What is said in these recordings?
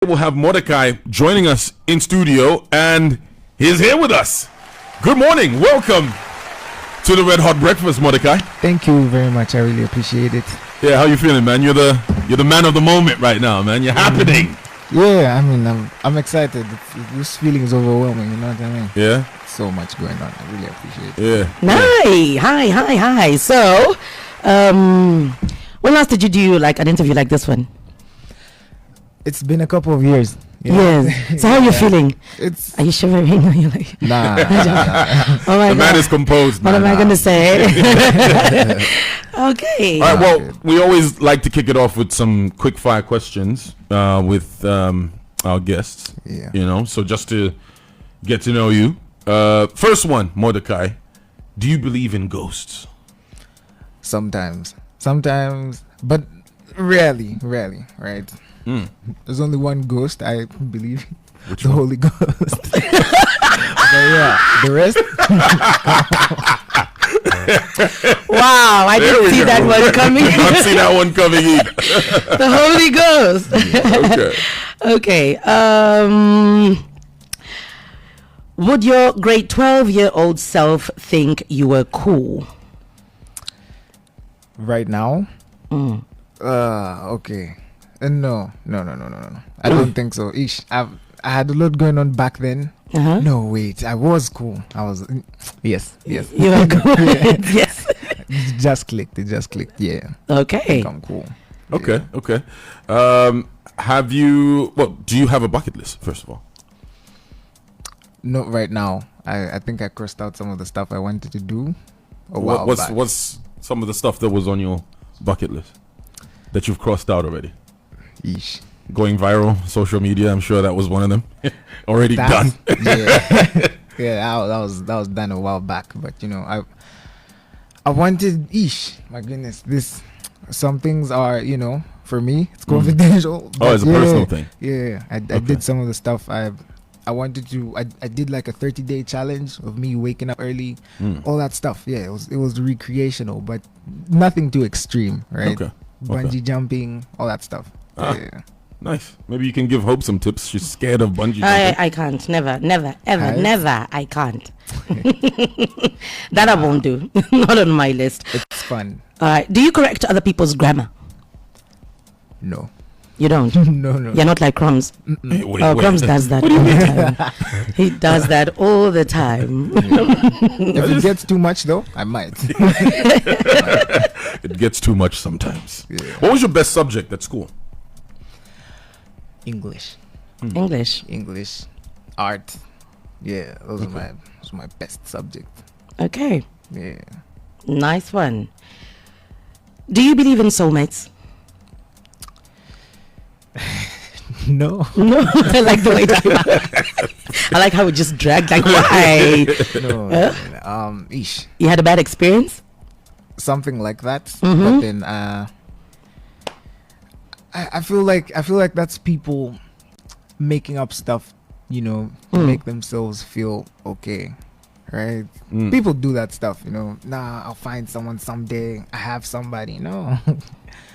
We'll have Modecaii joining us in studio, and he's here with us. Good morning, welcome to the Red Hot Breakfast, Modecaii. Thank you very much. I really appreciate it. Yeah, how you feeling, man? You're the man of the moment right now, man. You're happening. Yeah, I mean, I'm excited. This feeling is overwhelming. You know what I mean? Yeah. So much going on. I really appreciate it. Yeah. Hi. So, when last did you do like an interview like this one? It's been a couple of years. You know? Yes. So how are you feeling? Are you shivering? Are you like? Nah. Oh my The God. man is composed. What Man. am I gonna say? Okay. All right. Well, we always like to kick it off with some quick fire questions with our guests. Yeah. You know, so just to get to know you. First one, Modecaii. Do you believe in ghosts? Sometimes, but rarely, right? There's only one ghost I believe. Which the one? Holy Ghost. But yeah, the rest. Wow, I There didn't we see go. that one coming. Did not see that one coming either. The Holy Ghost. Okay. Would your great 12-year-old self think you were cool? Right now? Okay. No. I don't think so. I had a lot going on back then. Uh-huh. No, wait. I was cool. Yes. You were cool. Yes. It just clicked. Yeah. I Okay. think I'm cool. Okay. Do you have a bucket list, first of all? Not right now. I think I crossed out some of the stuff I wanted to do a while back. What's some of the stuff that was on your bucket list that you've crossed out already? Yeesh. Going viral, social media, I'm sure that was one of them. Already done. Yeah. Yeah, that was done a while back. But I wanted my goodness, some things are, for me, it's confidential. Oh, it's a personal thing. Yeah. I did some of the stuff I wanted to. I did like a 30-day challenge of me waking up early, all that stuff. Yeah, it was recreational, but nothing too extreme, right? Okay. Bungee jumping, all that stuff. Yeah. Nice. Maybe you can give Hope some tips. She's scared of bungee jumping. I can't. Never, ever, Right? never. I can't. That I won't do. Not on my list. It's fun. All right. Do you correct other people's grammar? No. You don't. No. You're not like Crumbs. Hey, wait. Crumbs does that all the time. He does that all the time. If it gets too much, though, I might. It gets too much sometimes. Yeah. What was your best subject at school? English, English. art. Yeah, those are my best subject. Okay. Yeah. Nice one. Do you believe in soulmates? No. No. I like the way that I like how it just dragged. Like, why? No. You had a bad experience? Something like that. Mm-hmm. But then I feel like that's people making up stuff, to make themselves feel okay. Right? People do that stuff, Nah, I'll find someone someday. I have somebody. No.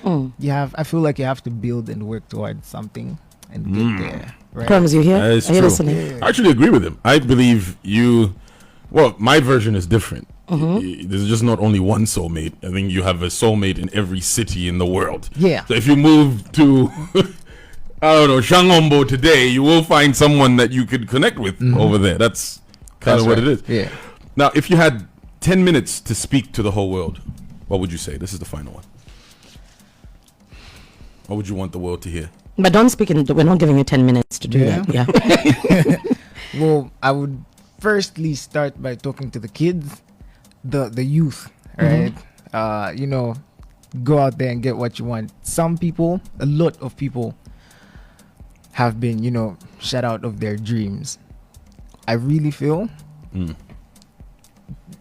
I feel like you have to build and work towards something and get there. Right? Crumbs, you here? That is Are you true. listening? Yeah. I actually agree with him. I believe my version is different. There's just not only one soulmate. I think you have a soulmate in every city in the world. Yeah. So if you move to, I don't know, Shangombo today, you will find someone that you could connect with over there. That's kind of what it is. Yeah. Now, if you had 10 minutes to speak to the whole world, what would you say? This is the final one. What would you want the world to hear? But don't speak we're not giving you 10 minutes to do that. Yeah. Well, I would firstly start by talking to the kids, the youth, right? Go out there and get what you want. A lot of people have been, shut out of their dreams. I really feel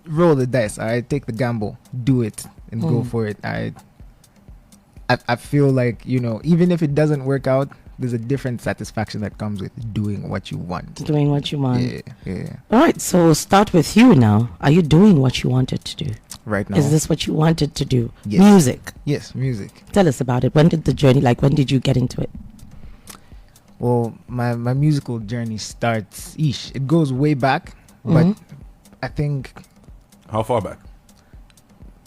roll the dice, all right? Take the gamble, do it, and go for it, all right? I feel like, even if it doesn't work out, there's a different satisfaction that comes with doing what you want. Doing what you want. Yeah. All right, so we'll start with you now. Are you doing what you wanted to do? Right now. Is this what you wanted to do? Yes. Music. Yes, music. Tell us about it. When did the journey, when did you get into it? Well, my musical journey starts. It goes way back, but I think How far back?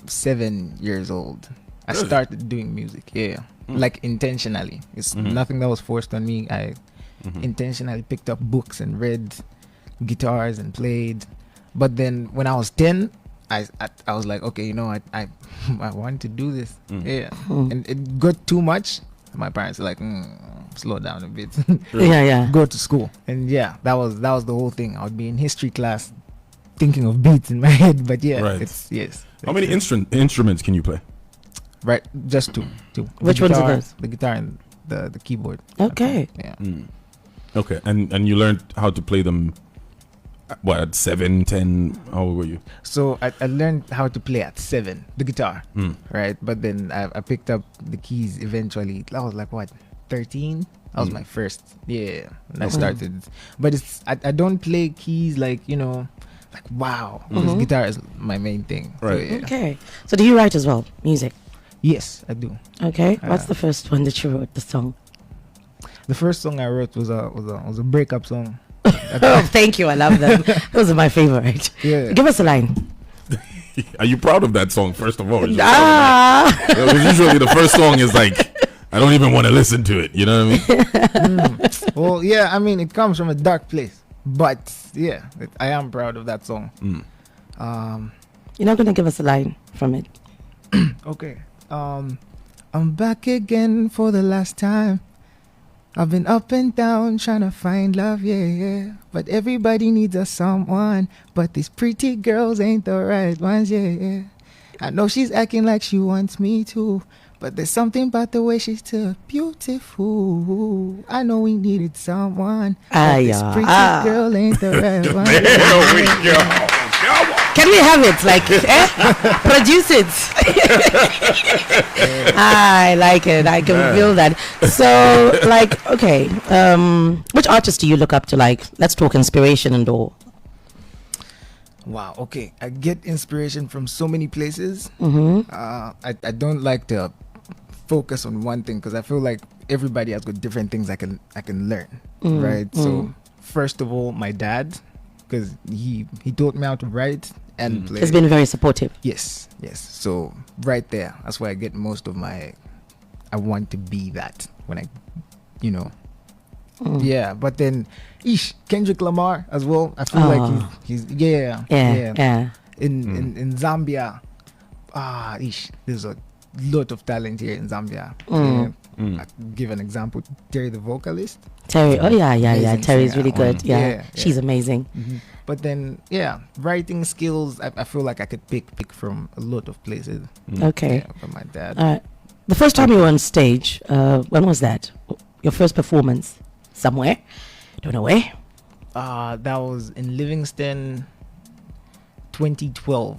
7 years old. I Really? started doing music. Yeah, like intentionally. It's nothing that was forced on me. I intentionally picked up books and read guitars and played. But then when I was 10, I was like, okay, you know, I want to do this. Yeah, and it got too much. My parents were like, slow down a bit. Yeah. Go to school. And yeah, that was the whole thing. I would be in history class thinking of beats in my head, but yeah, Right. it's yes. How many instruments can you play? Right, just two. Which ones are those? The guitar and the keyboard. Okay. Yeah. Okay, and you learned how to play them. What, at 7, 10? How old were you? So I learned how to play at 7, the guitar, right? But then I picked up the keys eventually. I was like, what, 13? That was my first. Yeah, and I started. But I don't play keys like, you know, like wow. Because guitar is my main thing. So, Right. yeah. Okay. So do you write as well? Music? Yes, I do. Okay. What's the first one that you wrote, the song? The first song I wrote was a breakup song. Oh, thank you. I love them. Those are my favorite. Yeah. Give us a line. Are you proud of that song, first of all? Ah. Usually the first song is like, I don't even want to listen to it. You know what I mean? Well, yeah, I mean, it comes from a dark place. But yeah, I am proud of that song. You're not going to give us a line from it. Okay. I'm back again for the last time. I've been up and down trying to find love, yeah. But everybody needs a someone. But these pretty girls ain't the right ones, yeah. I know she's acting like she wants me to. But there's something about the way she's too beautiful. I know we needed someone. But this pretty girl ain't the right one. There we go. Come on. Can we have it? Like, produce it. I like it. I can feel that. So, like, okay. Which artist do you look up to? Like, let's talk inspiration and all. Wow, okay. I get inspiration from so many places. I don't like to focus on one thing because I feel like everybody has got different things I can learn, right? So, first of all, my dad, because he taught me how to write and play. He's been very supportive. Yes. So right there, that's where I get most of my. I want to be that when I, you know. Yeah, but then, Kendrick Lamar as well. I feel like he's Yeah. In Zambia, there's a lot of talent here in Zambia. I give an example: Terry, the vocalist. Terry, Amazing Terry's singer. really good. Yeah. She's amazing. But then, writing skills. I feel like I could pick from a lot of places. Okay. Yeah, from my dad. All right. The first time you were on stage, when was that? Your first performance? Somewhere? Don't know where. That was in Livingston, 2012.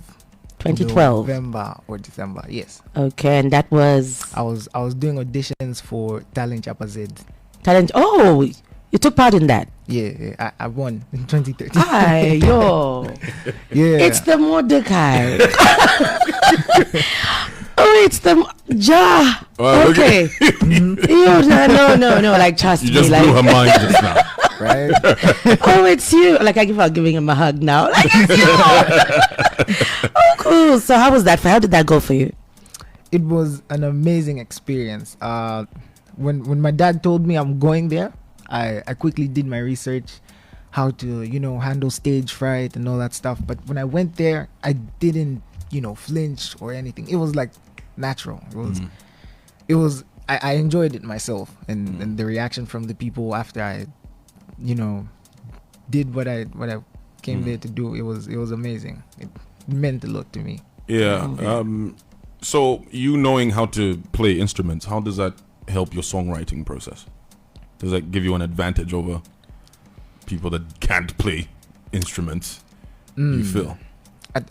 2012. November or December, yes. Okay, and that was I was doing auditions for Talent Chapa Z. talent. Oh, you took part in that. Yeah, I won in 2013. Hi, yo. Yeah. It's the Modecaii. Oh, it's the Ja. Look Okay. Yo, no. Like, trust You me. just Like, blew her mind just now. Right? oh, it's you. Like, I give her giving him a hug now. Like, it's you. Oh, cool. So, how was that? How did that go for you? It was an amazing experience. When my dad told me I'm going there, I quickly did my research, how to handle stage fright and all that stuff. But when I went there, I didn't flinch or anything. It was like natural. It was. I enjoyed it myself, and the reaction from the people after I, did what I came there to do. It was amazing. It meant a lot to me. Yeah. So you knowing how to play instruments, how does that help your songwriting process? Does that give you an advantage over people that can't play instruments? You feel?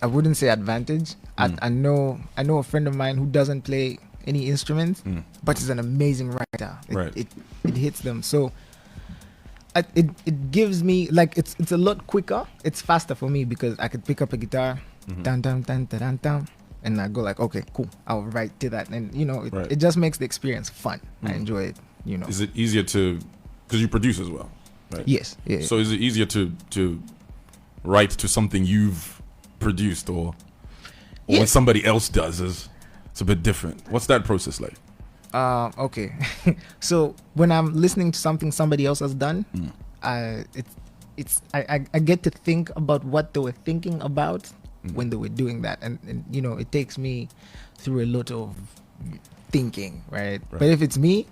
I wouldn't say advantage. I know a friend of mine who doesn't play any instruments, but is an amazing writer. It hits them. So it gives me, like, it's a lot quicker. It's faster for me because I could pick up a guitar, dun, dun, dun, dun, dun, dun, and I go like, okay, cool, I'll write to that, and it just makes the experience fun. I enjoy it. Is it easier to because you produce as well, right? Yes. Yeah. So is it easier to write to something you've produced, or when somebody else does? It's a bit different. What's that process like? Okay. So when I'm listening to something somebody else has done, I get to think about what they were thinking about when they were doing that, and you know, it takes me through a lot of thinking, right? But if it's me,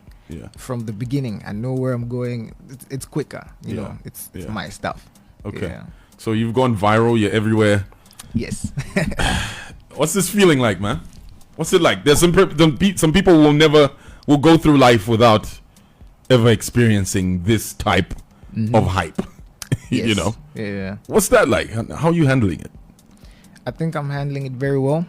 from the beginning, I know where I'm going. It's quicker, you know. It's my stuff. Okay. Yeah. So you've gone viral. You're everywhere. Yes. What's this feeling like, man? What's it like? There's some people will go through life without ever experiencing this type of hype. Yes. You know? Yeah. What's that like? How are you handling it? I think I'm handling it very well.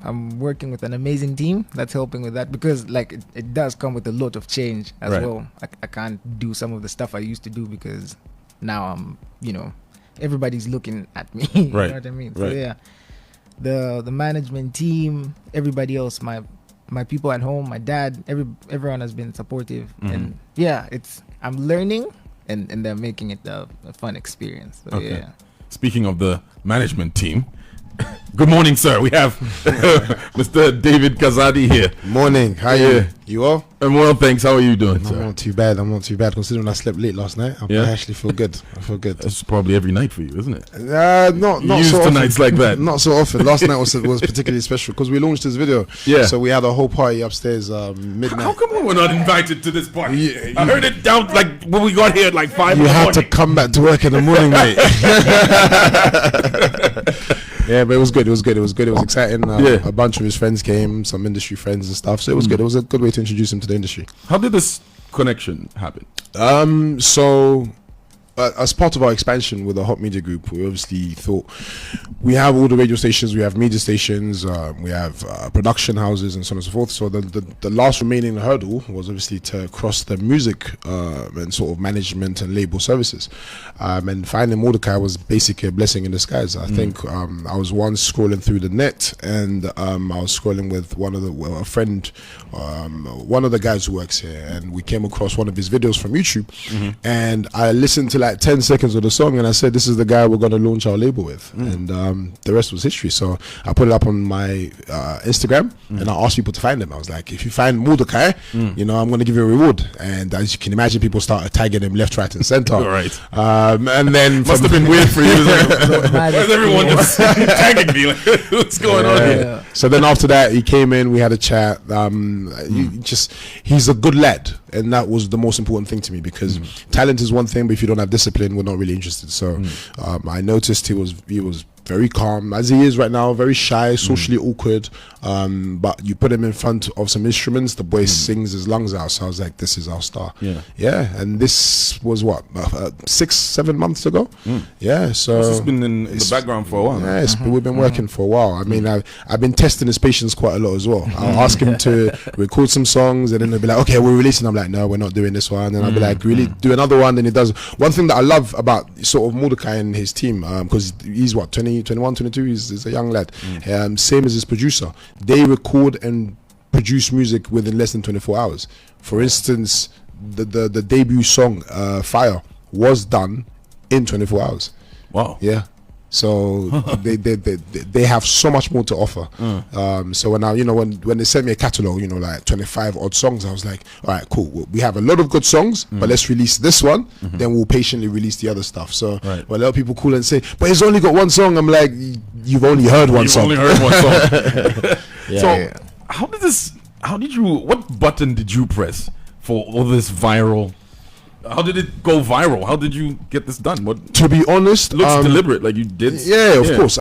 I'm working with an amazing team that's helping with that, because like it does come with a lot of change as well. I can't do some of the stuff I used to do because now I'm, you know, everybody's looking at me. You know what I mean? So yeah, the management team, everybody else, my people at home, my dad, everyone has been supportive, and yeah, I'm learning, and they're making it a fun experience. So yeah. Speaking of the management team, good morning, sir. We have Mr. David Kazadi here. Morning. How are you? You all? And well, thanks. How are you doing, sir? I'm not too bad. Considering I slept late last night. I actually feel good. I feel good. That's probably every night for you, isn't it? Not used so to often. nights like that. Not so often. Last night was particularly special because we launched this video. Yeah. So we had a whole party upstairs midnight. How come we were not invited to this party? I heard it down like when we got here at like 5 You in the had morning. to come back to work in the morning, mate. Yeah, but it was good. It was exciting. A bunch of his friends came, some industry friends and stuff. So it was good. It was a good way to introduce him to the industry. How did this connection happen? As part of our expansion with the Hot Media Group, we obviously thought we have all the radio stations, we have media stations, we have production houses and so on and so forth. So the last remaining hurdle was obviously to cross the music and sort of management and label services. And finding Modecaii was basically a blessing in disguise. I think I was once scrolling through the net, and I was scrolling with one of the guys who works here, and we came across one of his videos from YouTube, and I listened to like 10 seconds of the song, and I said, this is the guy we're going to launch our label with. And the rest was history. So I put it up on my Instagram, and I asked people to find him. I was like, if you find Modecaii, you know, I'm going to give you a reward. And as you can imagine, people started tagging him left, right and center. And then must have been weird for you. Why is everyone just tagging me? Like, what's going on here? So then after that, he came in, we had a chat. He's a good lad, and that was the most important thing to me, because talent is one thing, but if you don't have discipline, we're not really interested. So I noticed he was very calm, as he is right now, very shy, socially awkward, but you put him in front of some instruments, the boy sings his lungs out. So I was like, this is our star. And this was what, 6-7 months ago. So it's been in the background for a while. We've been working for a while. I mean, I've been testing his patience quite a lot as well. I'll ask him to record some songs, and then he'll be like, okay, we're releasing. I'm like, no, we're not doing this one. And I'll be like, really, do another one. And he does. One thing that I love about sort of Modecaii and his team, because he's what, 21, 22, he's a young lad, same as his producer. They record and produce music within less than 24 hours. For instance, the debut song, Fire, was done in 24 hours. Wow. Yeah. So they have so much more to offer. So when they sent me a catalog, like 25 odd songs, I was like, all right, cool. We have a lot of good songs, but let's release this one. Then we'll patiently release the other stuff. So when a lot of people call and say, but it's only got one song, I'm like, you've only heard one song. You've only heard one song. What button did you press for all this viral? How did it go viral? How did you get this done? To be honest, looks deliberate, like you did. Yeah, of course.